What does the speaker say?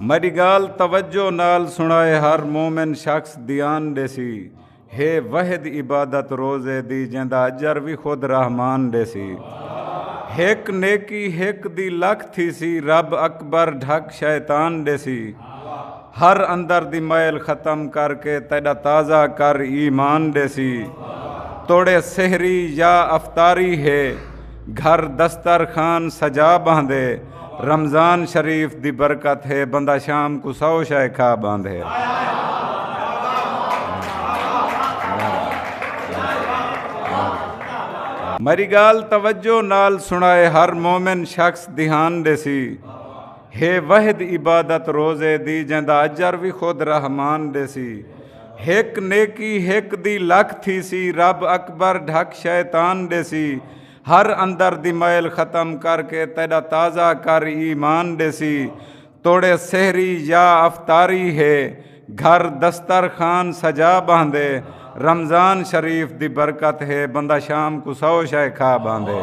मेरी गाल तवज्जो नाल सुनाए हर मोमिन शख्स ध्यान देसी। हे वहद इबादत रोज़े दी जंदा अजर भी खुद रहमान देसी। हिक नेकी हिक दी लख थी सी रब अकबर ढक शैतान देसी। हर अंदर दी मैल ख़त्म करके तेरा ताज़ा कर ईमान देसी। तोड़े सहरी या अफ्तारी है घर दस्तर खान सजा बांधे। रमज़ान शरीफ दी बरकत है बंदा शाम को सौ शय खा बांधे। मेरी गाल तवज्जो नाल सुनाए हर मोमिन शख्स ध्यान देसी। हे वहद इबादत रोज़े दी जंदा अजर भी खुद रहमान देसी। हिक नेकी हिक दी लख थी सी रब अकबर ढक शैतान देसी। हर अंदर दी मैल ख़त्म करके तेरा ताज़ा कर ईमान देसी। तोड़े सहरी या अफ्तारी है घर दस्तर खान सजा बांधे। रमज़ान शरीफ दी बरकत है बंदा शाम को सौ शय खा बांधे।